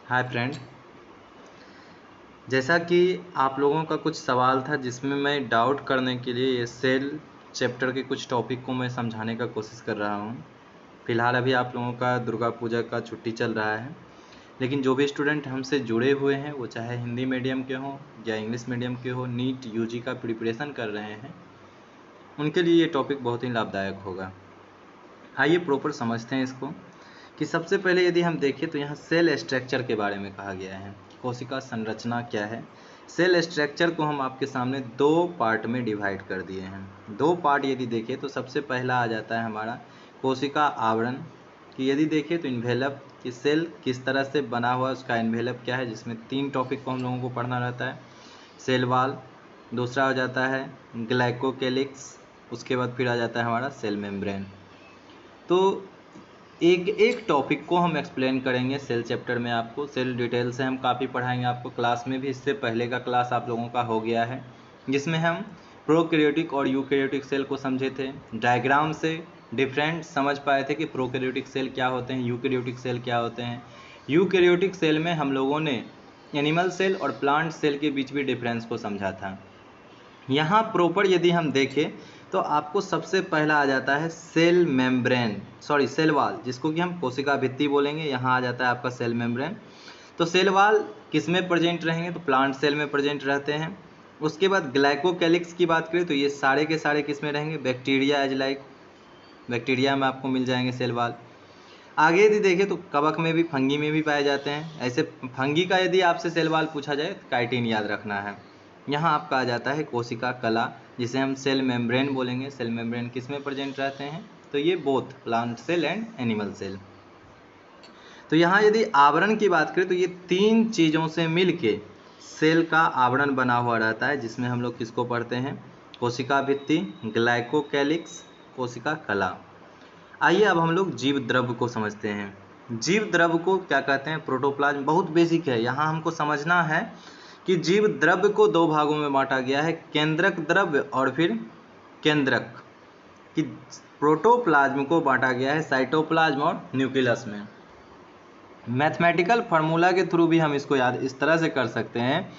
Hi friend. जैसा कि आप लोगों का कुछ सवाल था जिसमें मैं डाउट करने के लिए ये सेल चैप्टर के कुछ टॉपिक को मैं समझाने का कोशिश कर रहा हूँ। फ़िलहाल अभी आप लोगों का दुर्गा पूजा का छुट्टी चल रहा है, लेकिन जो भी स्टूडेंट हमसे जुड़े हुए हैं वो चाहे हिंदी मीडियम के हों या इंग्लिश मीडियम के हों, नीट यूजी का प्रिपरेशन कर रहे हैं, उनके लिए ये टॉपिक बहुत ही लाभदायक होगा। आइए प्रॉपर समझते हैं इसको कि सबसे पहले यदि हम देखें तो यहाँ सेल स्ट्रक्चर के बारे में कहा गया है। कोशिका संरचना क्या है। सेल स्ट्रक्चर को हम आपके सामने दो पार्ट में डिवाइड कर दिए हैं। दो पार्ट यदि देखें तो सबसे पहला आ जाता है हमारा कोशिका आवरण कि यदि देखें तो इन्वेलप कि सेल किस तरह से बना हुआ है, उसका इन्वेलप क्या है, जिसमें तीन टॉपिक को हम लोगों को पढ़ना रहता है। सेल वाल, दूसरा हो जाता है ग्लाइकोकेलिक्स, उसके बाद फिर आ जाता है हमारा सेल मेम्ब्रेन। तो एक एक टॉपिक को हम एक्सप्लेन करेंगे सेल चैप्टर में। आपको सेल डिटेल से हम काफ़ी पढ़ाएंगे आपको क्लास में भी। इससे पहले का क्लास आप लोगों का हो गया है जिसमें हम प्रोकैरियोटिक और यूकैरियोटिक सेल को समझे थे। डायग्राम से डिफरेंट समझ पाए थे कि प्रोकैरियोटिक सेल क्या होते हैं, यूकैरियोटिक सेल क्या होते हैं। यूकैरियोटिक सेल में हम लोगों ने एनिमल सेल और प्लांट सेल के बीच भी डिफरेंस को समझा था। यहाँ प्रॉपर यदि हम देखें तो आपको सबसे पहला आ जाता है सेल मेम्ब्रेन, सेल वाल, जिसको कि हम कोशिका भित्ति बोलेंगे। यहाँ आ जाता है आपका सेल मेम्ब्रेन। तो सेल वाल किस में प्रेजेंट रहेंगे तो प्लांट सेल में प्रेजेंट रहते हैं। उसके बाद ग्लाइकोकेलिक्स की बात करें तो ये सारे के सारे किस में रहेंगे, बैक्टीरिया एज लाइक, बैक्टीरिया में आपको मिल जाएंगे सेल वाल। आगे यदि देखें तो कवक में भी, फंगी में भी पाए जाते हैं। ऐसे फंगी का यदि आपसे सेल वाल पूछा जाए तो काइटिन याद रखना है। यहाँ आपका आ जाता है कोशिका कला, जिसे हम सेल मेम्ब्रेन बोलेंगे। सेल मेम्ब्रेन किस में प्रेजेंट रहते हैं तो ये both plant cell and animal cell. तो यहाँ यदि आवरण की बात करें तो ये तीन चीज़ों से मिलके सेल का आवरण बना हुआ रहता है, जिसमें हम लोग किसको पढ़ते हैं, कोशिका भित्ति, ग्लाइकोकेलिक्स, कोशिका कला। आइए अब हम लोग जीव द्रव्य को समझते हैं। जीव द्रव्य को क्या कहते हैं, प्रोटोप्लाज्म। बहुत बेसिक है, यहाँ हमको समझना है कि जीव द्रव्य को दो भागों में बांटा गया है, केंद्रक द्रव्य और फिर केंद्रक। कि प्रोटोप्लाज्म को बांटा गया है साइटोप्लाज्म और न्यूक्लियस में। मैथमेटिकल फार्मूला के थ्रू भी हम इसको याद इस तरह से कर सकते हैं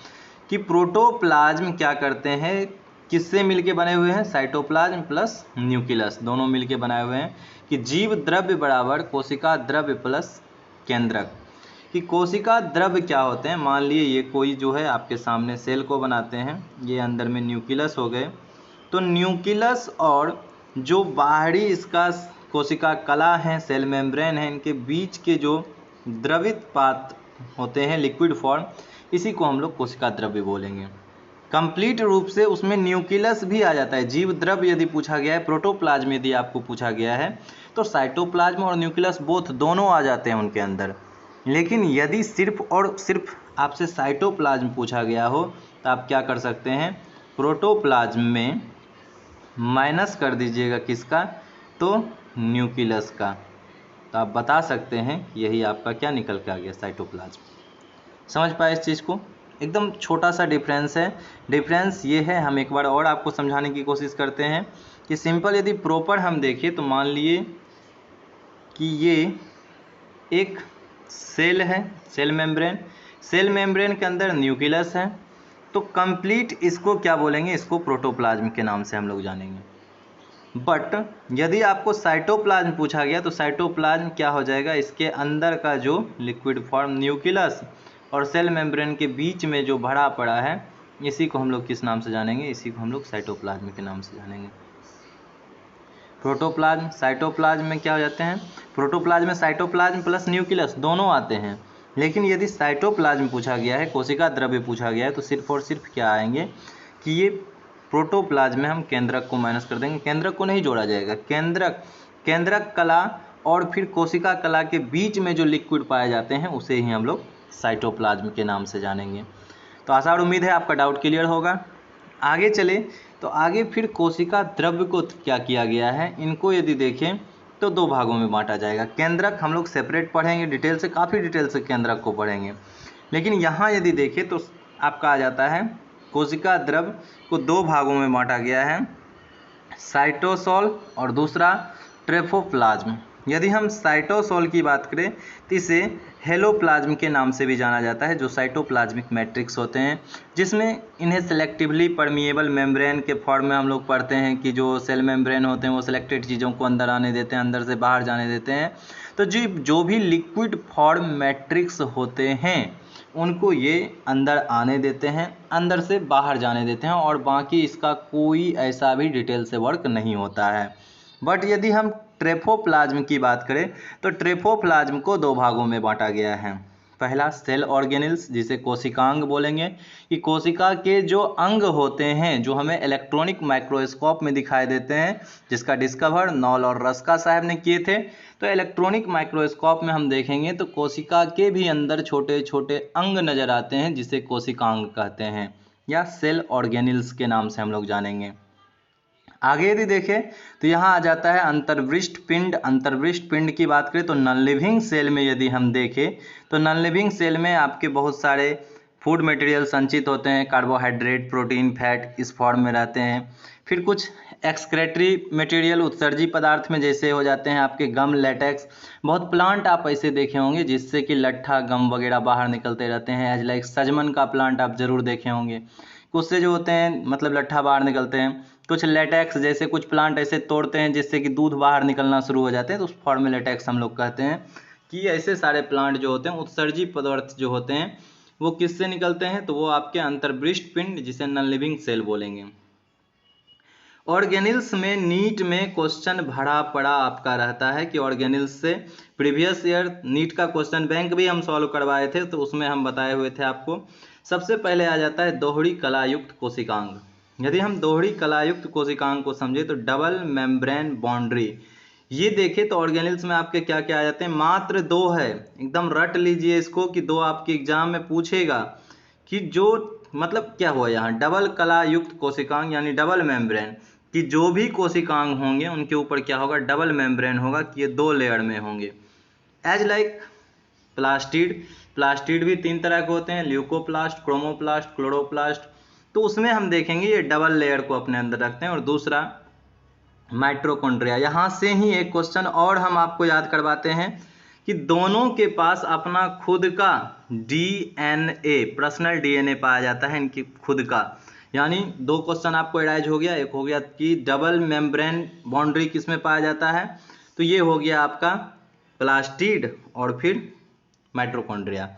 कि प्रोटोप्लाज्म क्या करते हैं, किससे मिलके बने हुए हैं, साइटोप्लाज्म प्लस न्यूक्लियस, दोनों मिलके बनाए हुए हैं। कि जीव द्रव्य बराबर कोशिका द्रव्य प्लस केंद्रक। कि कोशिका द्रव्य क्या होते हैं, मान लिए ये कोई जो है आपके सामने सेल को बनाते हैं, ये अंदर में न्यूक्लियस हो गए। तो न्यूक्लियस और जो बाहरी इसका कोशिका कला है, सेल मेम्ब्रेन है, इनके बीच के जो द्रवित पात होते हैं, लिक्विड फॉर्म, इसी को हम लोग कोशिका द्रव्य बोलेंगे। कंप्लीट रूप से उसमें न्यूक्लियस भी आ जाता है। जीव द्रव्य यदि पूछा गया है, प्रोटोप्लाज्म यदि आपको पूछा गया है तो साइटोप्लाज्म और न्यूक्लियस बोथ दोनों आ जाते हैं उनके अंदर। लेकिन यदि सिर्फ और सिर्फ आपसे साइटोप्लाज्म पूछा गया हो तो आप क्या कर सकते हैं, प्रोटोप्लाज्म में माइनस कर दीजिएगा किसका, तो न्यूक्लियस का। तो आप बता सकते हैं यही आपका क्या निकल के आ गया, साइटोप्लाज्म। समझ पाए इस चीज़ को, एकदम छोटा सा डिफरेंस है। डिफरेंस ये है, हम एक बार और आपको समझाने की कोशिश करते हैं कि सिंपल यदि प्रॉपर हम देखें तो मान लिए कि ये एक सेल है, सेल मेम्ब्रेन। सेल मेम्ब्रेन के अंदर न्यूक्लियस है, तो कंप्लीट इसको क्या बोलेंगे, इसको प्रोटोप्लाज्म के नाम से हम लोग जानेंगे। बट यदि आपको साइटोप्लाज्म पूछा गया तो साइटोप्लाज्म क्या हो जाएगा, इसके अंदर का जो लिक्विड फॉर्म न्यूक्लियस और सेल मेम्ब्रेन के बीच में जो भरा पड़ा है, इसी को हम लोग किस नाम से जानेंगे, इसी को हम लोग साइटोप्लाज्म के नाम से जानेंगे। प्रोटोप्लाज्म, साइटोप्लाज्म में क्या हो जाते हैं, प्रोटोप्लाज्म में साइटोप्लाज्म प्लस न्यूक्लियस दोनों आते हैं। लेकिन यदि साइटोप्लाज्म पूछा गया है, कोशिका द्रव्य पूछा गया है, तो सिर्फ और सिर्फ क्या आएंगे कि ये प्रोटोप्लाज्म में हम केंद्रक को माइनस कर देंगे, केंद्रक को नहीं जोड़ा जाएगा। केंद्रक कला और फिर कोशिका कला के बीच में जो लिक्विड पाए जाते हैं उसे ही हम लोग साइटोप्लाज्म के नाम से जानेंगे। तो आशा और उम्मीद है आपका डाउट क्लियर होगा। आगे चले तो आगे फिर कोशिका द्रव्य को क्या किया गया है, इनको यदि देखें तो दो भागों में बांटा जाएगा। केंद्रक हम लोग सेपरेट पढ़ेंगे, डिटेल से, काफ़ी डिटेल से केंद्रक को पढ़ेंगे। लेकिन यहाँ यदि देखें तो आपका आ जाता है कोशिका द्रव्य को दो भागों में बांटा गया है, साइटोसोल और दूसरा ट्रेफोप्लाज्म। यदि हम साइटोसोल की बात करें तो इसे हेलोप्लाज्म के नाम से भी जाना जाता है, जो साइटोप्लाज्मिक मैट्रिक्स होते हैं, जिसमें इन्हें सेलेक्टिवली परमिएबल मेम्ब्रेन के फॉर्म में हम लोग पढ़ते हैं कि जो सेल मेम्ब्रेन होते हैं वो सिलेक्टेड चीज़ों को अंदर आने देते हैं, अंदर से बाहर जाने देते हैं। तो जो भी लिक्विड फॉर्म मैट्रिक्स होते हैं उनको ये अंदर आने देते हैं, अंदर से बाहर जाने देते हैं, और बाकी इसका कोई ऐसा भी डिटेल से वर्क नहीं होता है। बट यदि हम ट्रेफोप्लाज्म की बात करें तो ट्रेफोप्लाज्म को दो भागों में बांटा गया है। पहला सेल ऑर्गेनिल्स, जिसे कोशिकांग बोलेंगे, कि कोशिका के जो अंग होते हैं जो हमें इलेक्ट्रॉनिक माइक्रोस्कोप में दिखाई देते हैं, जिसका डिस्कवर नॉल और रस्का साहब ने किए थे। तो इलेक्ट्रॉनिक माइक्रोस्कोप में हम देखेंगे तो कोशिका के भी अंदर छोटे छोटे अंग नजर आते हैं, जिसे कोशिकांग कहते हैं या सेल ऑर्गेनिल्स के नाम से हम लोग जानेंगे। आगे यदि देखें तो यहाँ आ जाता है अंतर्वृष्ट पिंड। अंतर्वृष्ट पिंड की बात करें तो नॉन लिविंग सेल में यदि हम देखें तो नॉन लिविंग सेल में आपके बहुत सारे फूड मटेरियल संचित होते हैं, कार्बोहाइड्रेट, प्रोटीन, फैट इस फॉर्म में रहते हैं। फिर कुछ एक्सक्रेटरी मटेरियल उत्सर्जी पदार्थ में जैसे हो जाते हैं आपके गम, लेटेक्स। बहुत प्लांट आप ऐसे देखे होंगे जिससे कि लट्ठा, गम वगैरह बाहर निकलते रहते हैं, एज लाइक सजमन का प्लांट आप जरूर देखे होंगे। उससे जो होते हैं मतलब लट्ठा बाहर निकलते हैं। कुछ लेटेक्स जैसे कुछ प्लांट ऐसे तोड़ते हैं जिससे कि दूध बाहर निकलना शुरू हो जाते हैं, तो उस फॉर्म में लेटेक्स हम लोग कहते हैं। कि ऐसे सारे प्लांट जो होते हैं, उत्सर्जी पदार्थ जो होते हैं, वो किससे निकलते हैं, तो वो आपके अंतर्वृष्ट पिंड, जिसे नॉन लिविंग सेल बोलेंगे। ऑर्गेनिल्स में नीट में क्वेश्चन भरा पड़ा आपका रहता है कि ऑर्गेनिल्स से प्रीवियस ईयर नीट का क्वेश्चन बैंक भी हम सॉल्व करवाए थे, तो उसमें हम बताए हुए थे आपको। सबसे पहले आ जाता है दोहरी कलायुक्त कोशिकांग। यदि हम दोहरी कलायुक्त कोशिकांग को समझे तो डबल मेम्ब्रेन बाउंड्री, ये देखें तो ऑर्गेनिल्स में आपके क्या क्या आ जाते हैं, मात्र दो है। एकदम रट लीजिए इसको कि दो आपके एग्जाम में पूछेगा कि जो मतलब क्या हुआ यहाँ, डबल कलायुक्त कोशिकांग यानी डबल मेम्ब्रेन, कि जो भी कोशिकांग होंगे उनके ऊपर क्या होगा, डबल मेम्ब्रेन होगा, कि ये दो लेयर में होंगे। As like plastid. प्लास्टिड भी तीन तरह के होते हैं, ल्यूकोप्लास्ट, क्रोमोप्लास्ट, क्लोरोप्लास्ट। तो उसमें हम देखेंगे ये डबल लेयर को अपने अंदर रखते हैं। और दूसरा माइटोकॉन्ड्रिया। यहाँ से ही एक क्वेश्चन और हम आपको याद करवाते हैं कि दोनों के पास अपना खुद का डीएनए, पर्सनल डीएनए पाया जाता है इनकी खुद का। यानी दो क्वेश्चन आपको एराइज हो गया। एक हो गया कि डबल मेम्ब्रेन बाउंड्री किस में पाया जाता है, तो ये हो गया आपका प्लास्टिड और फिर माइटोकॉन्ड्रिया।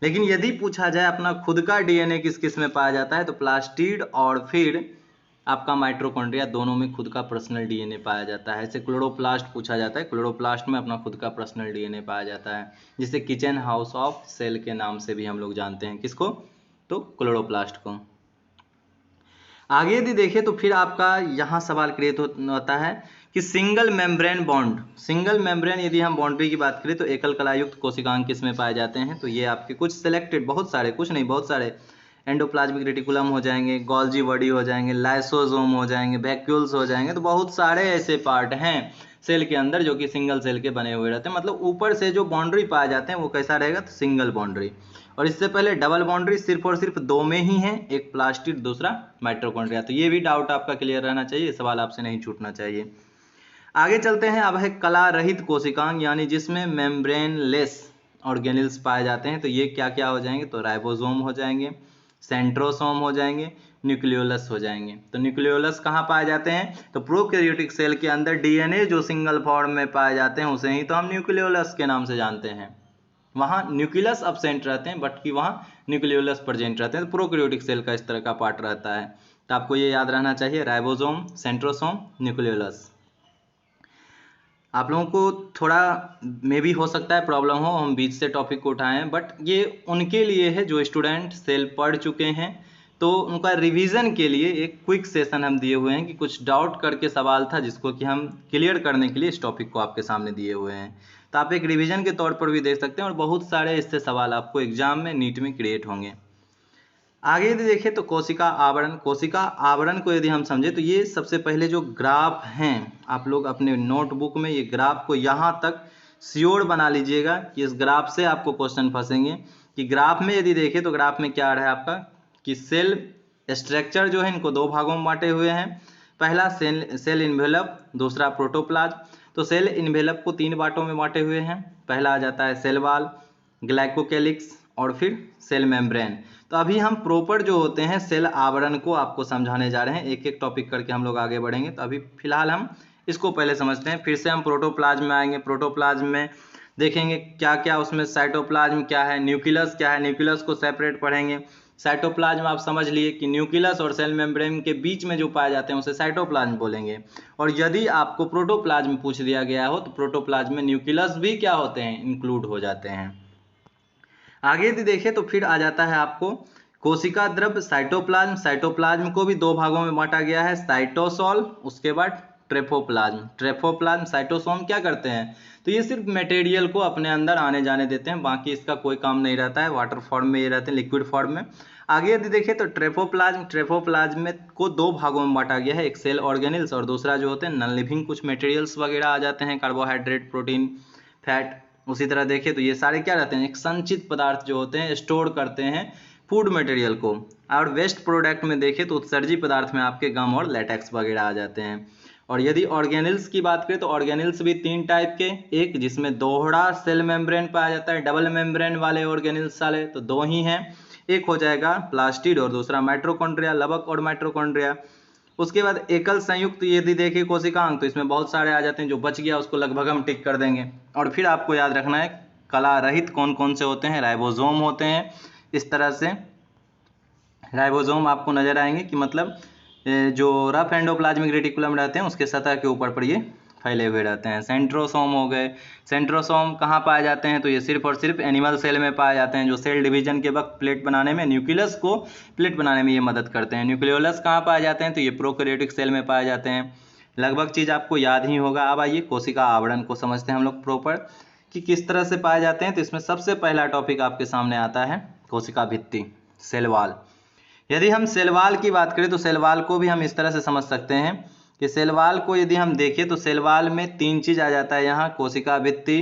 लेकिन यदि पूछा जाए अपना खुद का डीएनए किस किस में पाया जाता है, तो प्लास्टिड और फिर आपका माइटोकॉन्ड्रिया, दोनों में खुद का पर्सनल डीएनए पाया जाता है। ऐसे क्लोरोप्लास्ट पूछा जाता है, क्लोरोप्लास्ट में अपना खुद का पर्सनल डीएनए पाया जाता है, जिसे किचन हाउस ऑफ सेल के नाम से भी हम लोग जानते हैं। किसको, तो क्लोरोप्लास्ट को। आगे यदि देखें तो फिर आपका यहाँ सवाल क्रिएट होता है कि single membrane bond. Single membrane यदि हम बाउंड्री की बात करें तो एकल कलायुक्त कोशिकांग किस में पाए जाते हैं, तो ये आपके कुछ सिलेक्टेड, बहुत सारे, कुछ नहीं बहुत सारे, एंडोप्लाज्मिक रेटिकुलम हो जाएंगे, गोल्जी बॉडी हो जाएंगे, लाइसोसोम हो जाएंगे, वैक्यूल्स हो जाएंगे। तो बहुत सारे ऐसे पार्ट हैं सेल के अंदर जो कि सिंगल सेल के बने हुए रहते हैं। मतलब ऊपर से जो बाउंड्री पाए जाते हैं वो कैसा रहेगा, तो सिंगल बाउंड्री। और इससे पहले डबल बाउंड्री सिर्फ और सिर्फ दो में ही है, एक प्लास्टिड, दूसरा माइटोकॉन्ड्रिया। तो ये भी डाउट आपका क्लियर रहना चाहिए, सवाल आपसे नहीं छूटना चाहिए। आगे चलते हैं। अब है कला रहित कोशिकांग, यानी जिसमें मेम्ब्रेन लेस ऑर्गेनिल्स पाए जाते हैं। तो ये क्या क्या हो जाएंगे, तो राइबोसोम हो जाएंगे, सेंट्रोसोम हो जाएंगे, न्यूक्लियोलस हो जाएंगे। तो न्यूक्लियोलस कहाँ पाए जाते हैं, तो प्रोकैरियोटिक सेल के अंदर डीएनए जो सिंगल फॉर्म में पाए जाते हैं उसे ही तो हम न्यूक्लियोलस के नाम से जानते हैं। वहाँ न्यूक्लियस अब्सेंट रहते हैं, बट कि वहाँ न्यूक्लियोलस प्रेजेंट रहते हैं। तो प्रोकैरियोटिक सेल का इस तरह का पार्ट रहता है। तो आपको ये याद रहना चाहिए, राइबोसोम, सेंट्रोसोम, न्यूक्लियोलस। आप लोगों को थोड़ा मे भी हो सकता है प्रॉब्लम हो, हम बीच से टॉपिक को उठाएं, बट ये उनके लिए है जो स्टूडेंट सेल पढ़ चुके हैं। तो उनका रिवीजन के लिए एक क्विक सेशन हम दिए हुए हैं कि कुछ डाउट करके सवाल था जिसको कि हम क्लियर करने के लिए इस टॉपिक को आपके सामने दिए हुए हैं। तो आप एक रिवीजन के तौर पर भी देख सकते हैं, और बहुत सारे इससे सवाल आपको एग्जाम में नीट में क्रिएट होंगे। आगे यदि देखें तो कोशिका आवरण। कोशिका आवरण को यदि हम समझे तो ये सबसे पहले जो ग्राफ हैं, आप लोग अपने नोटबुक में ये ग्राफ को यहाँ तक श्योर बना लीजिएगा कि इस ग्राफ से आपको क्वेश्चन फंसेंगे। कि ग्राफ में यदि देखें तो ग्राफ में क्या रहा है आपका, कि सेल स्ट्रक्चर जो है इनको दो भागों में बांटे हुए हैं। पहला सेल इन्वेलप, दूसरा प्रोटोप्लाज्म। तो सेल इन्वेलप को 3 पार्टों में बांटे हुए हैं। पहला आ जाता है सेल वॉल, ग्लाइकोकैलिक्स और फिर सेल मेम्ब्रेन। तो अभी हम प्रॉपर जो होते हैं सेल आवरण को आपको समझाने जा रहे हैं, एक एक टॉपिक करके हम लोग आगे बढ़ेंगे। तो अभी फिलहाल हम इसको पहले समझते हैं, फिर से हम प्रोटोप्लाज्म में आएंगे। प्रोटोप्लाज्म में देखेंगे क्या क्या उसमें, साइटोप्लाज्म क्या है, न्यूक्लियस क्या है, न्यूक्लियस को सेपरेट पढ़ेंगे। साइटोप्लाज्म आप समझ लिए कि न्यूक्लियस और सेल मेम्ब्रेन के बीच में जो पाए जाते हैं उसे साइटोप्लाज्म बोलेंगे। और यदि आपको प्रोटोप्लाज्म पूछ दिया गया हो तो प्रोटोप्लाज्म में न्यूक्लियस भी क्या होते हैं, इंक्लूड हो जाते हैं। आगे यदि देखें तो फिर आ जाता है आपको कोशिका द्रव्य साइटोप्लाज्म। साइटोप्लाज्म को भी 2 भागों में बांटा गया है, साइटोसोल, उसके बाद ट्रेफोप्लाज्म। ट्रेफोप्लाज्म, साइटोसोम क्या करते हैं, तो ये सिर्फ मटेरियल को अपने अंदर आने जाने देते हैं, बाकी इसका कोई काम नहीं रहता है, वाटर फॉर्म में ये रहते हैं, लिक्विड फॉर्म में। आगे यदि देखें तो ट्रेफोप्लाज्म, ट्रेफोप्लाज्म में को 2 भागों में बांटा गया है, एक सेल ऑर्गेनिल्स और दूसरा जो होते हैं नॉन लिविंग कुछ मटेरियल्स वगैरह आ जाते हैं, कार्बोहाइड्रेट, प्रोटीन, फैट। उसी तरह देखें तो ये सारे क्या रहते हैं, एक संचित पदार्थ जो होते हैं, स्टोर करते हैं फूड मटेरियल को। और वेस्ट प्रोडक्ट में देखें तो उत्सर्जी पदार्थ में आपके गम और लेटेक्स वगैरह आ जाते हैं। और यदि ऑर्गेनिल्स की बात करें तो ऑर्गेनिल्स भी 3 टाइप के, एक जिसमें दोहरा सेल मेम्ब्रेन पाया जाता है, डबल मेम्ब्रेन वाले ऑर्गेनिल्स वाले तो 2 ही हैं, एक हो जाएगा प्लास्टिड और दूसरा माइटोकॉन्ड्रिया, लवक और माइटोकॉन्ड्रिया। उसके बाद एकल संयुक्त यदि देखें कोशिकांग तो इसमें बहुत सारे आ जाते हैं, जो बच गया उसको लगभग हम टिक कर देंगे। और फिर आपको याद रखना है कला रहित कौन कौन से होते हैं, राइबोसोम होते हैं। इस तरह से राइबोसोम आपको नजर आएंगे कि मतलब जो रफ एंडोप्लाज्मिक रेटिकुलम रहते हैं उसके सतह के ऊपर पर ये फैले हुए रहते हैं। सेंट्रोसोम हो गए, सेंट्रोसोम कहाँ पाए जाते हैं, तो ये सिर्फ और सिर्फ एनिमल सेल में पाए जाते हैं, जो सेल डिवीजन के वक्त प्लेट बनाने में, न्यूक्लियस को प्लेट बनाने में ये मदद करते हैं। न्यूक्लियोलस कहाँ पाए जाते हैं, तो ये प्रोकैरियोटिक सेल में पाए जाते हैं। लगभग चीज़ आपको याद ही होगा। अब आइए कोशिका आवरण को समझते हैं हम लोग प्रॉपर कि किस तरह से पाए जाते हैं। तो इसमें सबसे पहला टॉपिक आपके सामने आता है कोशिका भित्ति, सेल वॉल। यदि हम सेल वॉल की बात करें तो सेल वॉल को भी हम इस तरह से समझ सकते हैं कि सेल वॉल को यदि हम देखें तो सेल वॉल में 3 चीज आ जाता है यहाँ, कोशिका भित्ति,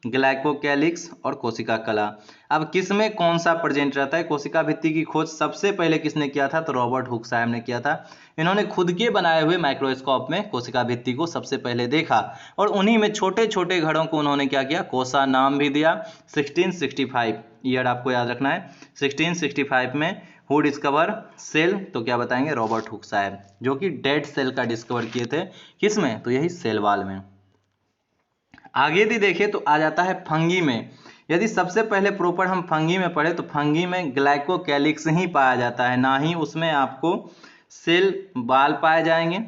ग्लाइकोकैलिक्स और कोशिका कला। अब किस में कौन सा प्रेजेंट रहता है, कोशिका भित्ति की खोज सबसे पहले किसने किया था, तो रॉबर्ट हुक साहब ने किया था। इन्होंने खुद के बनाए हुए माइक्रोस्कोप में कोशिका भित्ति को सबसे पहले देखा और उन्हीं में छोटे छोटे घड़ों को उन्होंने क्या किया, कोसा नाम भी दिया। 1665 ईयर आपको याद रखना है, 1665 में हु डिस्कवर सेल, तो क्या बताएंगे, रॉबर्ट हुक साहब, जो कि डेड सेल का डिस्कवर किए थे। किसमें, तो यही सेल वॉल में। आगे यदि देखें तो आ जाता है फंगी में। यदि सबसे पहले प्रॉपर हम फंगी में पढ़े तो फंगी में ग्लाइकोकैलिक्स ही पाया जाता है, ना ही उसमें आपको सेल वॉल पाए जाएंगे,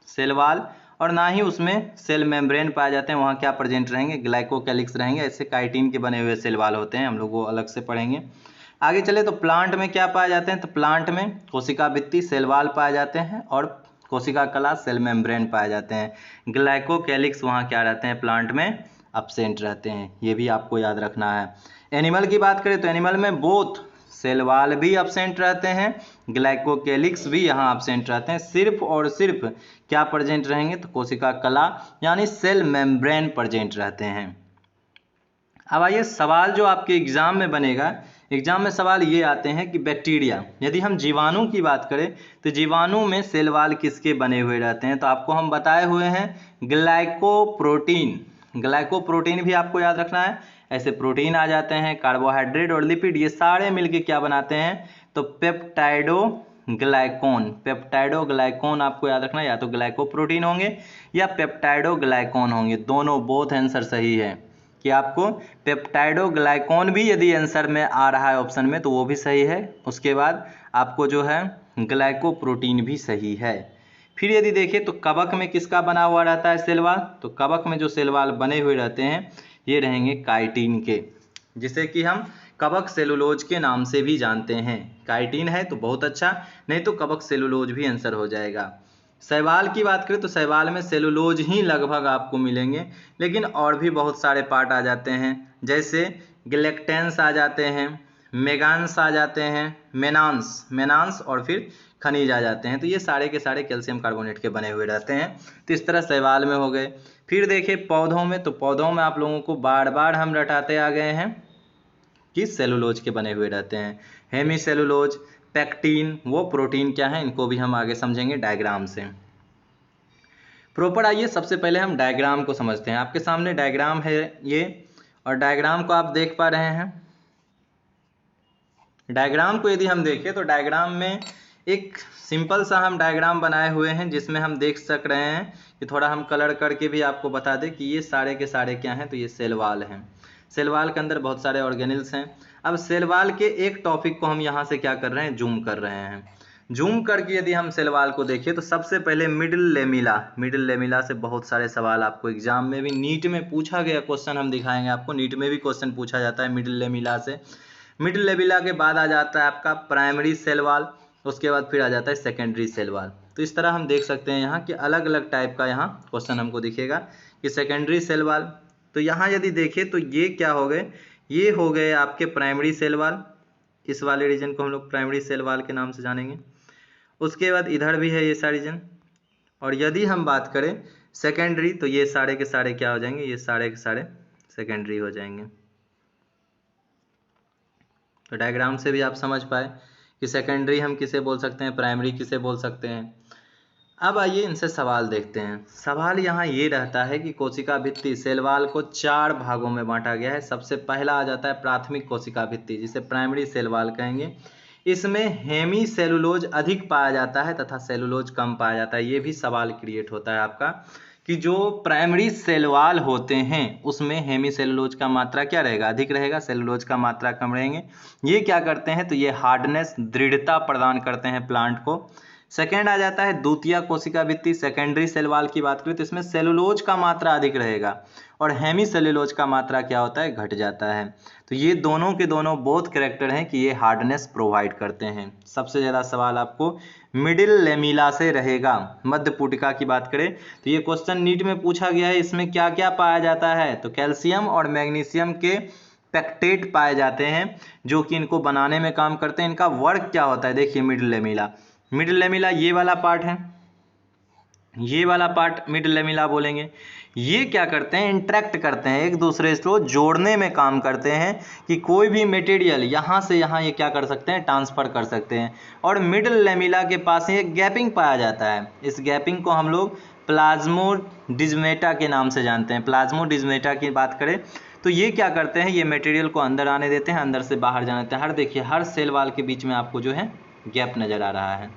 सेल वॉल, और ना ही उसमें सेल मेम्ब्रेन पाए जाते हैं। वहाँ क्या प्रेजेंट रहेंगे, ग्लाइकोकैलिक्स रहेंगे। ऐसे काइटिन के बने हुए सेल वॉल होते हैं, हम लोग वो अलग से पढ़ेंगे। आगे चले तो प्लांट में क्या पाए जाते हैं, तो प्लांट में कोशिका भित्ति, सेल वॉल पाए जाते हैं और कोशिका कला, सेल मेम्ब्रेन पाए जाते हैं। ग्लाइकोकैलिक्स वहाँ क्या रहते हैं, प्लांट में एब्सेंट रहते हैं, ये भी आपको याद रखना है। एनिमल की बात करें तो एनिमल में बोथ सेल वॉल भी एब्सेंट रहते हैं, ग्लाइकोकैलिक्स भी यहाँ एब्सेंट रहते हैं। सिर्फ और सिर्फ क्या प्रेजेंट रहेंगे, तो कोशिका कला यानी सेल मेम्ब्रेन प्रेजेंट रहते हैं। अब आइए सवाल जो आपके एग्जाम में बनेगा, एग्जाम में सवाल ये आते हैं कि बैक्टीरिया, यदि हम जीवाणु की बात करें तो जीवाणु में सेल वॉल किसके बने हुए रहते हैं, तो आपको हम बताए हुए हैं ग्लाइकोप्रोटीन। ग्लाइकोप्रोटीन भी आपको याद रखना है। ऐसे प्रोटीन आ जाते हैं, कार्बोहाइड्रेट और लिपिड, ये सारे मिलके क्या बनाते हैं, तो पेप्टाइडो ग्लाइकोन। पेप्टाइडो ग्लाइकोन आपको याद रखना है, या तो ग्लाइकोप्रोटीन होंगे या पेप्टाइडो ग्लाइकोन होंगे, दोनों बोथ आंसर सही है। कि आपको पेप्टाइडो ग्लाइकोन भी यदि आंसर में आ रहा है ऑप्शन में तो वो भी सही है। उसके बाद आपको जो है ग्लाइकोप्रोटीन भी सही है। फिर यदि देखें तो कवक में किसका बना हुआ रहता है सेल वॉल, तो कवक में जो सेल वॉल बने हुए रहते हैं ये रहेंगे काइटिन के, जिसे कि हम कवक सेलुलोज के नाम से भी जानते हैं। काइटिन है तो बहुत अच्छा, नहीं तो कवक सेलुलोज भी आंसर हो जाएगा। शैवाल की बात करें तो शैवाल में सेलुलोज ही लगभग आपको मिलेंगे, लेकिन और भी बहुत सारे पार्ट आ जाते हैं, जैसे ग्लेक्टेंस आ जाते हैं, मेगान्स आ जाते हैं, मेनान्स और फिर खनिज आ जाते हैं। तो ये सारे के सारे कैल्शियम कार्बोनेट के बने हुए रहते हैं। तो इस तरह शैवाल में हो गए। फिर देखिए पौधों में, तो पौधों में आप लोगों को बार बार हम रटाते आ गए हैं कि सेलुलोज के बने हुए रहते हैं। हेमी सेलुलोज, पैक्टिन, वो प्रोटीन क्या है, इनको भी हम आगे समझेंगे डायग्राम से। प्रॉपर आइए सबसे पहले हम डायग्राम को समझते हैं। आपके सामने डायग्राम है ये, और डायग्राम को आप देख पा रहे हैं। डायग्राम को यदि हम देखें तो डायग्राम में एक सिंपल सा हम डायग्राम बनाए हुए हैं, जिसमें हम देख सक रहे हैं कि थोड़ा हम कलर करके भी आपको बता दें कि ये सारे के सारे क्या हैं, तो ये सेल वाल हैं। सेल वाल के अंदर बहुत सारे ऑर्गेनिल्स हैं। अब सेल वाल के एक टॉपिक को हम यहाँ से क्या कर रहे हैं, जूम कर रहे हैं। जूम करके यदि हम सेल वाल को देखें तो सबसे पहले मिडिल लेमिला से बहुत सारे सवाल आपको एग्जाम में भी, नीट में पूछा गया क्वेश्चन हम दिखाएंगे आपको। नीट में भी क्वेश्चन पूछा जाता है मिडिल लेमिला से। मिडिल लेमिला के बाद आ जाता है आपका प्राइमरी सेल वाल, उसके बाद फिर आ जाता है सेकेंडरी सेल वाल। तो इस तरह हम देख सकते हैं यहाँ कि अलग अलग टाइप का यहाँ क्वेश्चन हमको दिखेगा कि सेकेंडरी सेल वाल। तो यहाँ यदि देखें तो ये क्या हो गए, ये हो गए आपके प्राइमरी सेल वाल। इस वाले रीजन को हम लोग प्राइमरी सेल वाल के नाम से जानेंगे। उसके बाद इधर भी है ये सारा रीजन। और यदि हम बात करें सेकेंडरी, तो ये सारे के सारे क्या हो जाएंगे, ये सारे के सारे सेकेंडरी हो जाएंगे। तो डायग्राम से भी आप समझ पाए कि सेकेंडरी हम किसे बोल सकते हैं, प्राइमरी किसे बोल सकते हैं। अब आइए इनसे सवाल देखते हैं। सवाल यहाँ ये रहता है कि कोशिका भित्ति सेल वाल को 4 भागों में बांटा गया है। सबसे पहला आ जाता है प्राथमिक कोशिका भित्ति, जिसे प्राइमरी सेल वाल कहेंगे। इसमें हेमी सेलुलोज अधिक पाया जाता है तथा सेलुलोज कम पाया जाता है। ये भी सवाल क्रिएट होता है आपका कि जो प्राइमरी सेल वाल होते हैं उसमें हेमी सेलुलोज का मात्रा क्या रहेगा, अधिक रहेगा, सेलुलोज का मात्रा कम रहेंगे। ये क्या करते हैं, तो ये हार्डनेस, दृढ़ता प्रदान करते हैं प्लांट को। सेकेंड आ जाता है द्वितीय कोशिका भित्ति, सेकेंडरी सेल वाल की बात करें तो इसमें सेलुलोज का मात्रा अधिक रहेगा और हेमी सेलुलोज का मात्रा क्या होता है, घट जाता है। तो ये दोनों के दोनों बोथ कैरेक्टर हैं कि ये हार्डनेस प्रोवाइड करते हैं। सबसे ज़्यादा सवाल आपको मिडिल लेमिला से रहेगा। मध्य पुटिका की बात करें तो ये क्वेश्चन नीट में पूछा गया है। इसमें क्या क्या पाया जाता है, तो कैल्शियम और मैग्नीशियम के पैक्टेट पाए जाते हैं जो कि इनको बनाने में काम करते हैं। इनका वर्क क्या होता है, देखिए मिडिल लेमिला ये वाला पार्ट है, ये वाला पार्ट मिडिल लेमिला बोलेंगे। ये क्या करते हैं, इंटरेक्ट करते हैं, एक दूसरे को जोड़ने में काम करते हैं कि कोई भी मटेरियल यहाँ से यहाँ ये क्या कर सकते हैं, ट्रांसफ़र कर सकते हैं। और मिडिल लेमिला के पास एक गैपिंग पाया जाता है। इस गैपिंग को हम लोग प्लाज्मोडिज्मेटा के नाम से जानते हैं। प्लाज्मोडिज्मेटा की बात करें तो ये क्या करते हैं, ये मटेरियल को अंदर आने देते हैं, अंदर से बाहर जाने देते हैं। हर देखिए हर सेल वाल के बीच में आपको जो है गैप नज़र आ रहा है।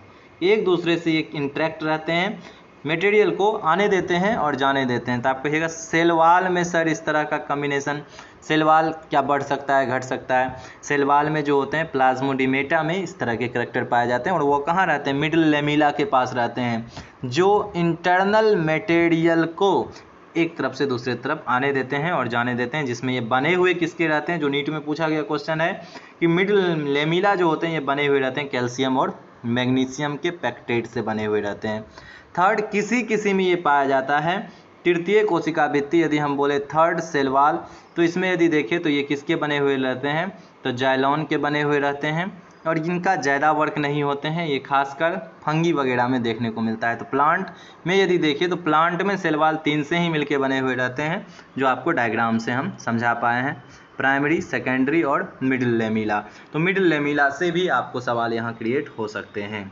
एक दूसरे से ये इंटरेक्ट रहते हैं, मटेरियल को आने देते हैं और जाने देते हैं। तो आप कहिएगा सेल वाल में सर इस तरह का कॉम्बिनेशन, सेल वाल क्या बढ़ सकता है, घट सकता है। सेल वाल में जो होते हैं प्लाज्मोडिमेटा में इस तरह के करैक्टर पाए जाते हैं और वो कहाँ रहते हैं, मिडिल लेमिला के पास रहते हैं, जो इंटरनल मटेरियल को एक तरफ से दूसरे तरफ आने देते हैं और जाने देते हैं। जिसमें ये बने हुए किसके रहते हैं, जो नीट में पूछा गया क्वेश्चन है कि मिडिल लेमिला जो होते हैं ये बने हुए रहते हैं कैल्शियम और मैग्नीशियम के पैक्टेट से बने हुए रहते हैं। थर्ड किसी में ये पाया जाता है तृतीय कोशिका भित्ति। यदि हम बोले थर्ड सेल वाल तो इसमें यदि देखें तो ये किसके बने हुए रहते हैं, तो जाइलॉन के बने हुए रहते हैं और जिनका ज़्यादा वर्क नहीं होते हैं। ये खासकर फंगी वगैरह में देखने को मिलता है। तो प्लांट में यदि देखिए तो प्लांट में सेल वाल 3 से ही मिलके बने हुए रहते हैं, जो आपको डायग्राम से हम समझा पाए हैं, प्राइमरी, सेकेंडरी और मिडिल लेमिला। तो मिडिल लेमिला से भी आपको सवाल यहाँ क्रिएट हो सकते हैं।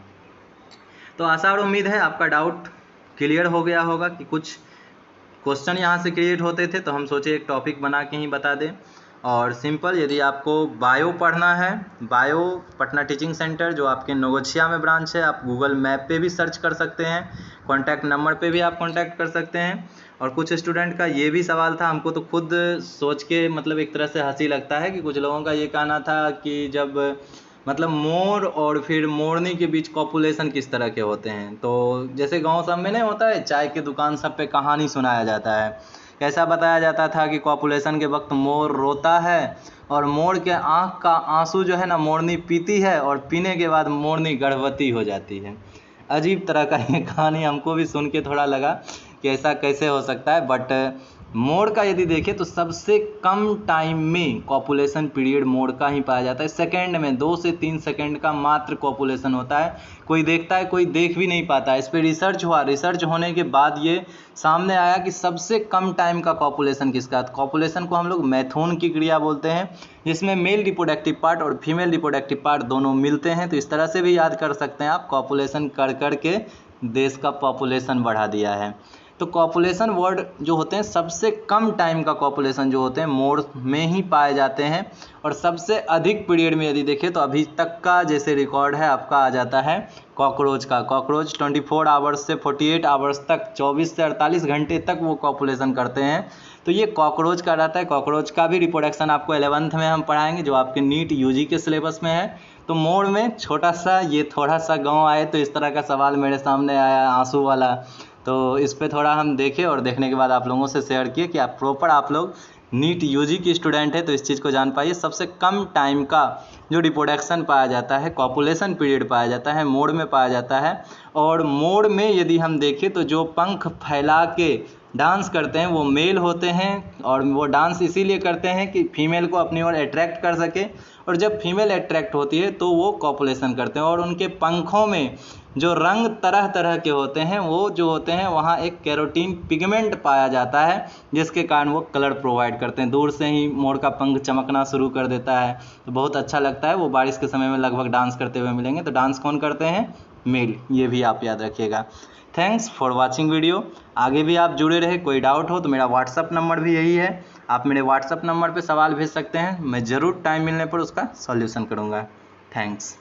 तो आशा और उम्मीद है आपका डाउट क्लियर हो गया होगा कि कुछ क्वेश्चन यहाँ से क्रिएट होते थे, तो हम सोचे एक टॉपिक बना के ही बता दें। और सिंपल, यदि आपको बायो पढ़ना है, बायो पटना टीचिंग सेंटर जो आपके नवगछिया में ब्रांच है, आप गूगल मैप पे भी सर्च कर सकते हैं, कॉन्टैक्ट नंबर पे भी आप कॉन्टैक्ट कर सकते हैं। और कुछ स्टूडेंट का ये भी सवाल था, हमको तो खुद सोच के मतलब एक तरह से हंसी लगता है कि कुछ लोगों का ये कहना था कि जब मतलब मोर और फिर मोरनी के बीच कॉपुलेशन किस तरह के होते हैं। तो जैसे गांव सब में नहीं होता है, चाय की दुकान सब पे कहानी सुनाया जाता है। कैसा बताया जाता था कि कॉपुलेशन के वक्त मोर रोता है और मोर के आँख का आंसू जो है ना मोरनी पीती है और पीने के बाद मोरनी गर्भवती हो जाती है। अजीब तरह का ये कहानी हमको भी सुन के थोड़ा लगा कि ऐसा कैसे हो सकता है। बट मोर का यदि देखें तो सबसे कम टाइम में कॉपुलेशन पीरियड मोर का ही पाया जाता है। सेकंड में 2 से 3 सेकंड का मात्र कॉपुलेशन होता है। कोई देखता है, कोई देख भी नहीं पाता है। इस पर रिसर्च हुआ, रिसर्च होने के बाद ये सामने आया कि सबसे कम टाइम का कॉपुलेशन किसका। कॉपुलेशन को हम लोग मैथुन की क्रिया बोलते हैं, जिसमें मेल रिप्रोडक्टिव पार्ट और फीमेल रिप्रोडक्टिव पार्ट दोनों मिलते हैं। तो इस तरह से भी याद कर सकते हैं आप, कॉपुलेशन कर कर के देश का पॉपुलेशन बढ़ा दिया है। तो कॉपुलेशन वर्ड जो होते हैं सबसे कम टाइम का कॉपुलेशन जो होते हैं मोर में ही पाए जाते हैं, और सबसे अधिक पीरियड में यदि देखें तो अभी तक का जैसे रिकॉर्ड है आपका आ जाता है कॉकरोच का। कॉकरोच 24 आवर्स से 48 आवर्स तक, 24 से 48 घंटे तक वो कॉपुलेशन करते हैं। तो ये कॉकरोच का रहता है। कॉकरोच का भी रिप्रोडक्शन आपको 11th में हम पढ़ाएंगे, जो आपके नीट यूजी के सिलेबस में है। तो मोर में छोटा सा ये थोड़ा सा गाँव आए तो इस तरह का सवाल मेरे सामने आया आंसू वाला, तो इस पे थोड़ा हम देखे और देखने के बाद आप लोगों से शेयर किए कि आप लोग नीट यूजी की स्टूडेंट है तो इस चीज़ को जान पाइए। सबसे कम टाइम का जो रिप्रोडक्शन पाया जाता है, कॉपुलेशन पीरियड पाया जाता है, मोर में पाया जाता है। और मोर में यदि हम देखें तो जो पंख फैला के डांस करते हैं वो मेल होते हैं, और वो डांस इसीलिए करते हैं कि फीमेल को अपनी ओर अट्रैक्ट कर सके, और जब फीमेल अट्रैक्ट होती है तो वो कॉपुलेशन करते हैं। और उनके पंखों में जो रंग तरह तरह के होते हैं वो जो होते हैं वहाँ एक कैरोटीन पिगमेंट पाया जाता है, जिसके कारण वो कलर प्रोवाइड करते हैं। दूर से ही मोर का पंख चमकना शुरू कर देता है तो बहुत अच्छा लगता है। वो बारिश के समय में लगभग डांस करते हुए मिलेंगे। तो डांस कौन करते हैं? मेल। ये भी आप याद रखिएगा। Thanks for watching video. आगे भी आप जुड़े रहे। कोई डाउट हो तो मेरा व्हाट्सअप नंबर भी यही है, आप मेरे व्हाट्सअप नंबर पे सवाल भेज सकते हैं। मैं ज़रूर टाइम मिलने पर उसका सॉल्यूशन करूँगा। थैंक्स।